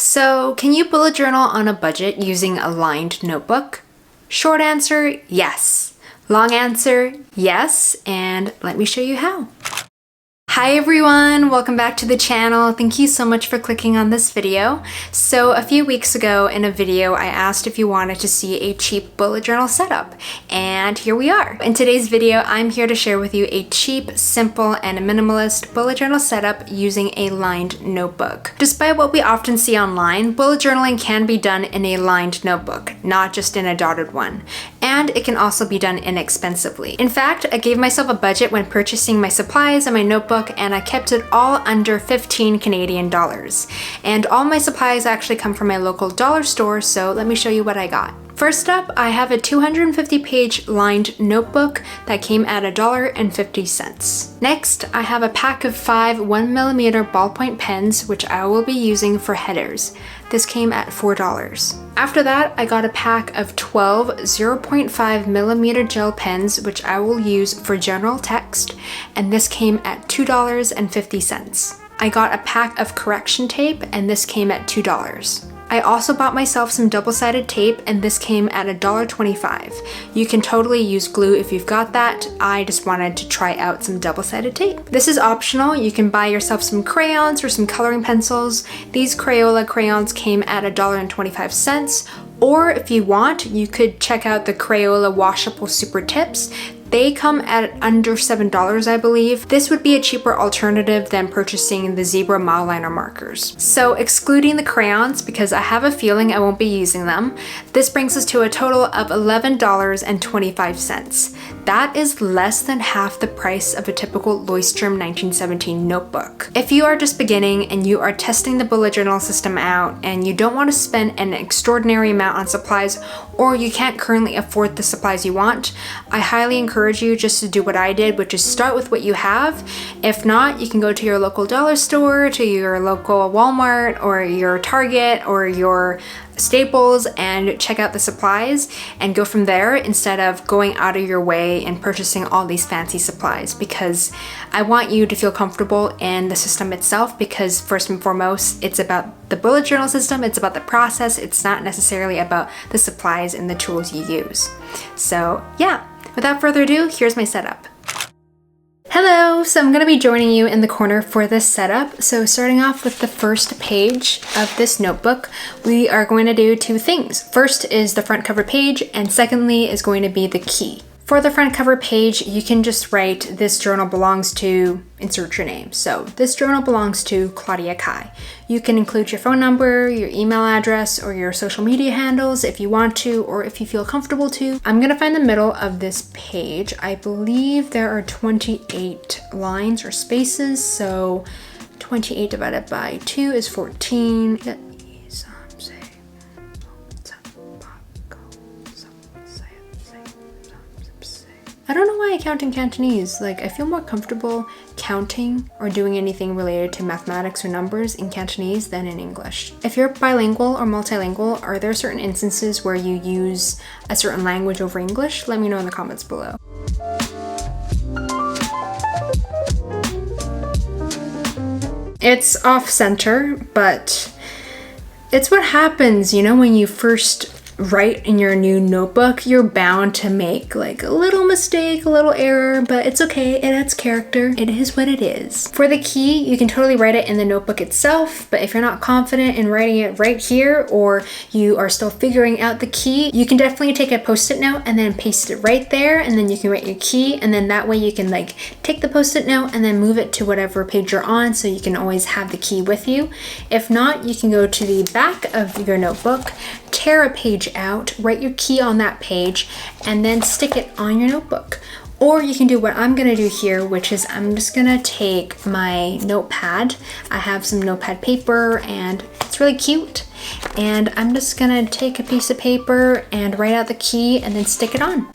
So, can you bullet journal on a budget using a lined notebook? Short answer, yes. Long answer, yes, and let me show you how. Hi everyone, welcome back to the channel. Thank you so much for clicking on this video. So a few weeks ago in a video, I asked if you wanted to see a cheap bullet journal setup, and here we are. In today's video, I'm here to share with you a cheap, simple, and minimalist bullet journal setup using a lined notebook. Despite what we often see online, bullet journaling can be done in a lined notebook, not just in a dotted one. And it can also be done inexpensively. In fact, I gave myself a budget when purchasing my supplies and my notebook, and I kept it all under 15 Canadian dollars. And all my supplies actually come from my local dollar store, so let me show you what I got. First up, I have a 250-page lined notebook that came at $1.50. Next, I have a pack of 5 1mm ballpoint pens, which I will be using for headers. This came at $4. After that, I got a pack of 12 0.5mm gel pens, which I will use for general text, and this came at $2.50. I got a pack of correction tape, and this came at $2. I also bought myself some double-sided tape, and this came at $1.25. You can totally use glue if you've got that. I just wanted to try out some double-sided tape. This is optional. You can buy yourself some crayons or some coloring pencils. These Crayola crayons came at $1.25. Or if you want, you could check out the Crayola washable super tips. They come at under $7, I believe. This would be a cheaper alternative than purchasing the zebra Mildliner markers. So excluding the crayons, because I have a feeling I won't be using them, this brings us to a total of $11.25. That is less than half the price of a typical Leuchtturm 1917 notebook. If you are just beginning and you are testing the bullet journal system out and you don't want to spend an extraordinary amount on supplies, or you can't currently afford the supplies you want, I highly encourage you just to do what I did, which is start with what you have. If not, you can go to your local dollar store, to your local Walmart, or your Target, or your Staples, and check out the supplies and go from there instead of going out of your way and purchasing all these fancy supplies, because I want you to feel comfortable in the system itself, because first and foremost, it's about the bullet journal system, it's about the process, it's not necessarily about the supplies and the tools you use. So yeah, without further ado, here's my setup. Hello! So I'm going to be joining you in the corner for this setup. So starting off with the first page of this notebook, we are going to do two things. First is the front cover page, and secondly is going to be the key. For the front cover page, you can just write, "This journal belongs to," insert your name. So this journal belongs to Claudia Kai. You can include your phone number, your email address, or your social media handles if you want to, or if you feel comfortable to. I'm gonna find the middle of this page. I believe there are 28 lines or spaces, so 28 divided by 2 is 14. I don't know why I count in Cantonese. Like, I feel more comfortable counting or doing anything related to mathematics or numbers in Cantonese than in English. If you're bilingual or multilingual, are there certain instances where you use a certain language over English? Let me know in the comments below. It's off center, but it's what happens, you know, when you first write in your new notebook. You're bound to make like a little mistake, a little error, but it's okay. It adds character. It is what it is. For the key, you can totally write it in the notebook itself, but if you're not confident in writing it right here, or you are still figuring out the key, you can definitely take a post-it note and then paste it right there, and then you can write your key, and then that way you can like take the post-it note and then move it to whatever page you're on, so you can always have the key with you. If not, you can go to the back of your notebook, tear a page out, write your key on that page, and then stick it on your notebook. Or you can do what I'm gonna do here, which is I'm just gonna take my notepad. I have some notepad paper and it's really cute. And I'm just gonna take a piece of paper and write out the key and then stick it on.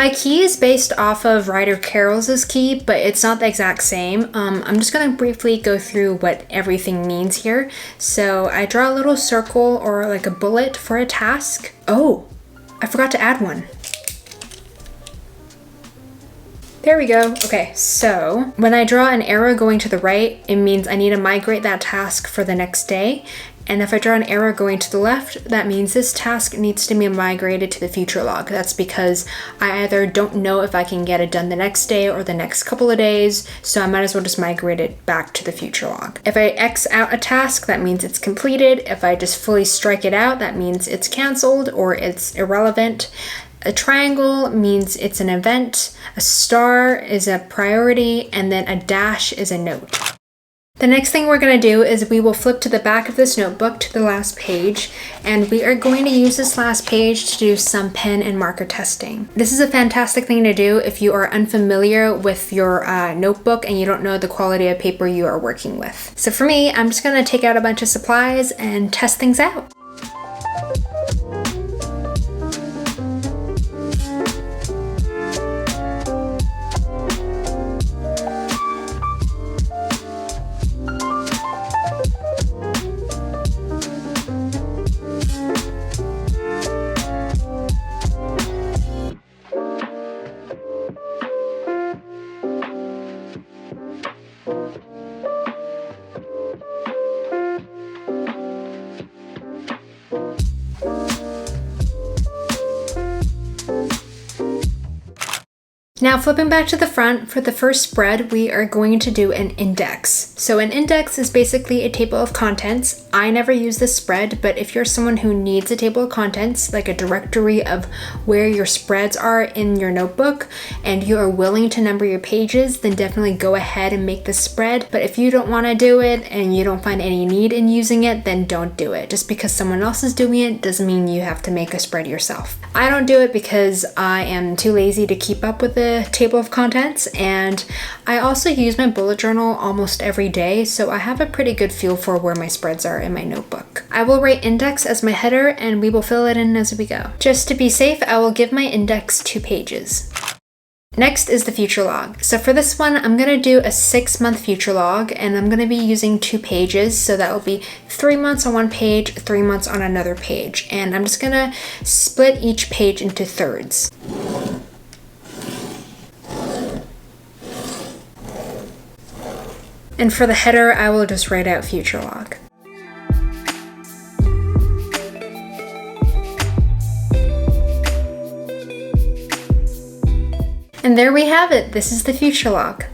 My key is based off of Ryder Carroll's key, but it's not the exact same. I'm just gonna briefly go through what everything means here. So I draw a little circle or like a bullet for a task. Oh, I forgot to add one. There we go. Okay, so when I draw an arrow going to the right, it means I need to migrate that task for the next day. And if I draw an arrow going to the left, that means this task needs to be migrated to the future log. That's because I either don't know if I can get it done the next day or the next couple of days, so I might as well just migrate it back to the future log. If I X out a task, that means it's completed. If I just fully strike it out, that means it's canceled or it's irrelevant. A triangle means it's an event, a star is a priority, and then a dash is a note. The next thing we're going to do is we will flip to the back of this notebook to the last page, and we are going to use this last page to do some pen and marker testing. This is a fantastic thing to do if you are unfamiliar with your notebook and you don't know the quality of paper you are working with. So for me, I'm just going to take out a bunch of supplies and test things out. Now flipping back to the front, for the first spread, we are going to do an index. So an index is basically a table of contents. I never use this spread, but if you're someone who needs a table of contents, like a directory of where your spreads are in your notebook, and you are willing to number your pages, then definitely go ahead and make this spread. But if you don't want to do it and you don't find any need in using it, then don't do it. Just because someone else is doing it doesn't mean you have to make a spread yourself. I don't do it because I am too lazy to keep up with it table of contents, and I also use my bullet journal almost every day, so I have a pretty good feel for where my spreads are in my notebook. I will write index as my header and we will fill it in as we go. Just to be safe, I will give my index 2 pages. Next is the future log. So for this one, I'm going to do a 6-month future log, and I'm going to be using 2 pages. So that will be 3 months on one page, 3 months on another page. And I'm just going to split each page into thirds. And for the header, I will just write out future log. And there we have it. This is the future log.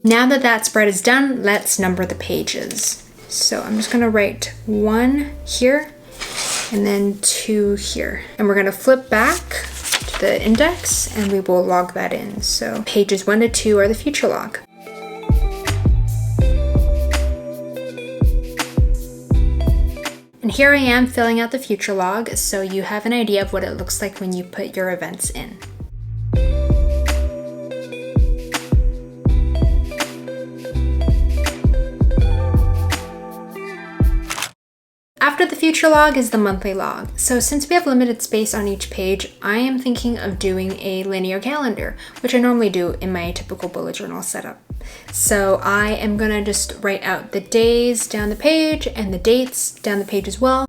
Now that that spread is done, let's number the pages. So I'm just gonna write 1 here and then 2 here. And we're gonna flip back to the index and we will log that in. So pages 1 to 2 are the future log. And here I am filling out the future log, so you have an idea of what it looks like when you put your events in. After the future log is the monthly log. So since we have limited space on each page, I am thinking of doing a linear calendar, which I normally do in my typical bullet journal setup. So I am gonna just write out the days down the page and the dates down the page as well.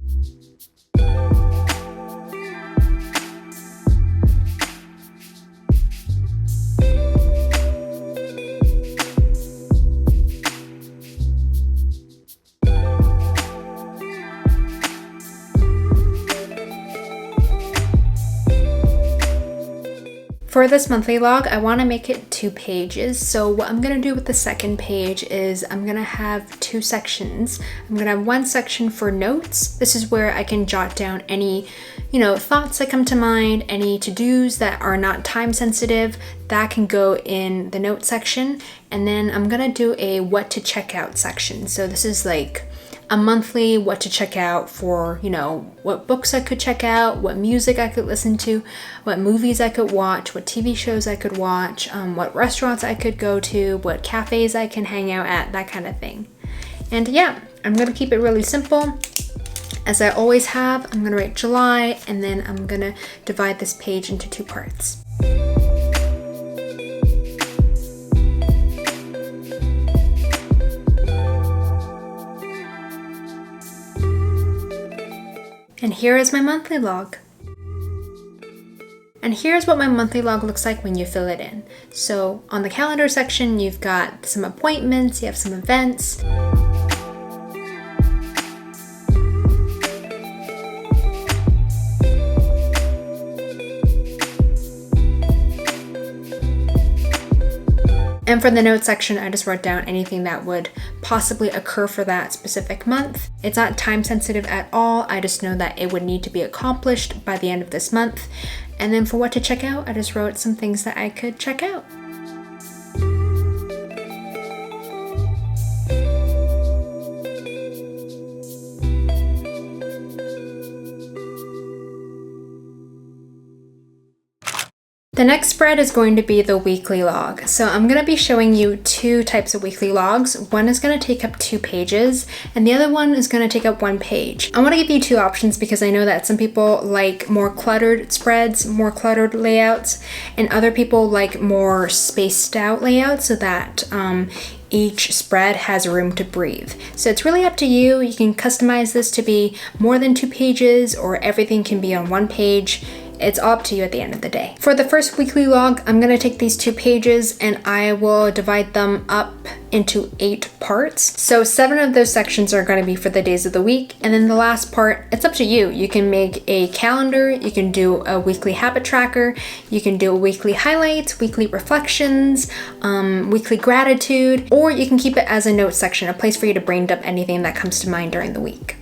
For this monthly log, I want to make it 2 pages. So what I'm going to do with the second page is I'm going to have 2 sections. I'm going to have one section for notes. This is where I can jot down any, thoughts that come to mind, any to-dos that are not time sensitive, that can go in the note section. And then I'm going to do a what to check out section. So this is like a monthly what to check out for, what books I could check out, what music I could listen to, what movies I could watch, what TV shows I could watch, what restaurants I could go to, what cafes I can hang out at, that kind of thing. And yeah, I'm gonna keep it really simple. As I always have, I'm gonna write July, and then I'm gonna divide this page into 2 parts. And here is my monthly log. And here's what my monthly log looks like when you fill it in. So on the calendar section, you've got some appointments, you have some events. And for the notes section, I just wrote down anything that would possibly occur for that specific month. It's not time sensitive at all. I just know that it would need to be accomplished by the end of this month. And then for what to check out, I just wrote some things that I could check out. The next spread is going to be the weekly log. So I'm going to be showing you two types of weekly logs. One is going to take up 2 pages and the other one is going to take up 1 page. I want to give you 2 options because I know that some people like more cluttered spreads, more cluttered layouts, and other people like more spaced out layouts so that each spread has room to breathe. So it's really up to you. You can customize this to be more than 2 pages or everything can be on 1 page. It's all up to you at the end of the day. For the first weekly log, I'm gonna take these 2 pages and I will divide them up into 8 parts. So 7 of those sections are gonna be for the days of the week. And then the last part, it's up to you. You can make a calendar, you can do a weekly habit tracker, you can do a weekly highlights, weekly reflections, weekly gratitude, or you can keep it as a note section, a place for you to brain dump anything that comes to mind during the week.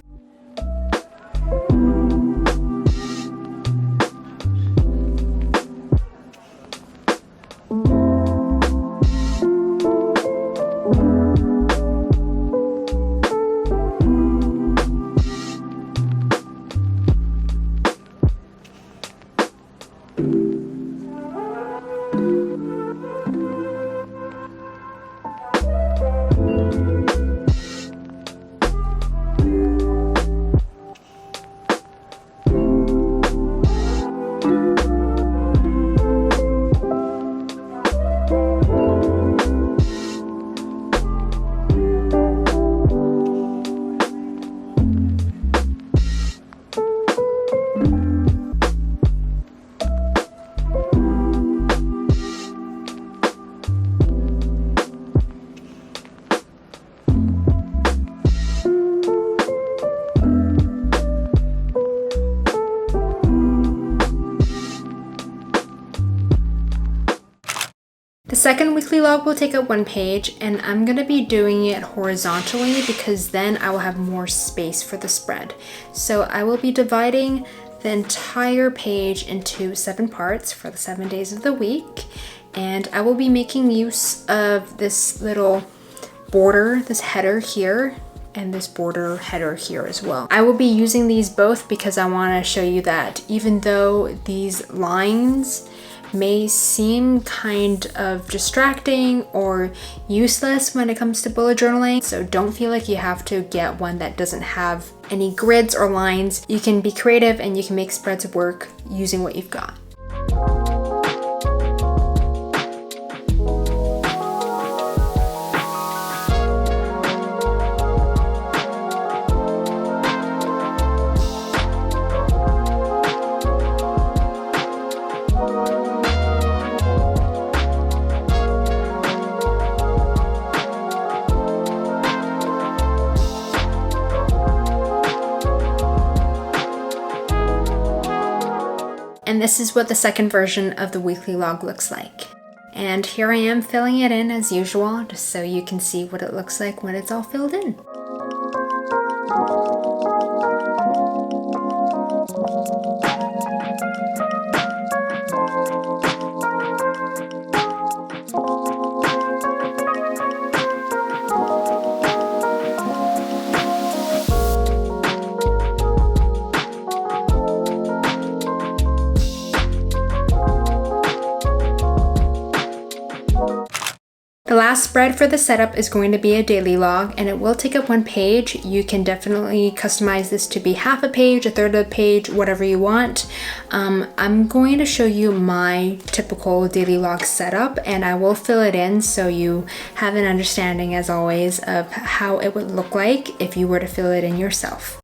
The second weekly log will take up 1 page and I'm gonna be doing it horizontally because then I will have more space for the spread. So I will be dividing the entire page into 7 parts for the 7 days of the week. And I will be making use of this little border, this header here, and this border header here as well. I will be using these both because I wanna show you that even though these lines may seem kind of distracting or useless when it comes to bullet journaling. So don't feel like you have to get one that doesn't have any grids or lines. You can be creative and you can make spreads work using what you've got. And this is what the second version of the weekly log looks like. And here I am filling it in as usual, just so you can see what it looks like when it's all filled in. The last spread for the setup is going to be a daily log, and it will take up 1 page. You can definitely customize this to be half a page, a third of a page, whatever you want. I'm going to show you my typical daily log setup, and I will fill it in so you have an understanding, as always, of how it would look like if you were to fill it in yourself.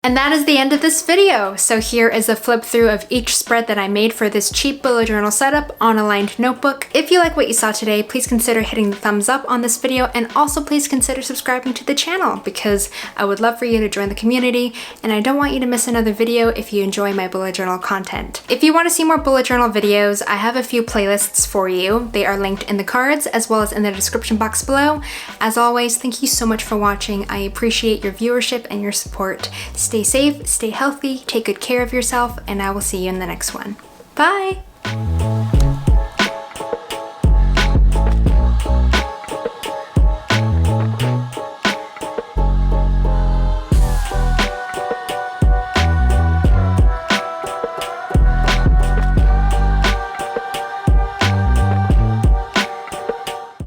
And that is the end of this video. So here is a flip through of each spread that I made for this cheap bullet journal setup on a lined notebook. If you like what you saw today, please consider hitting the thumbs up on this video, and also please consider subscribing to the channel because I would love for you to join the community, and I don't want you to miss another video if you enjoy my bullet journal content. If you want to see more bullet journal videos, I have a few playlists for you. They are linked in the cards as well as in the description box below. As always, thank you so much for watching. I appreciate your viewership and your support. Stay safe, stay healthy, take good care of yourself, and I will see you in the next one. Bye!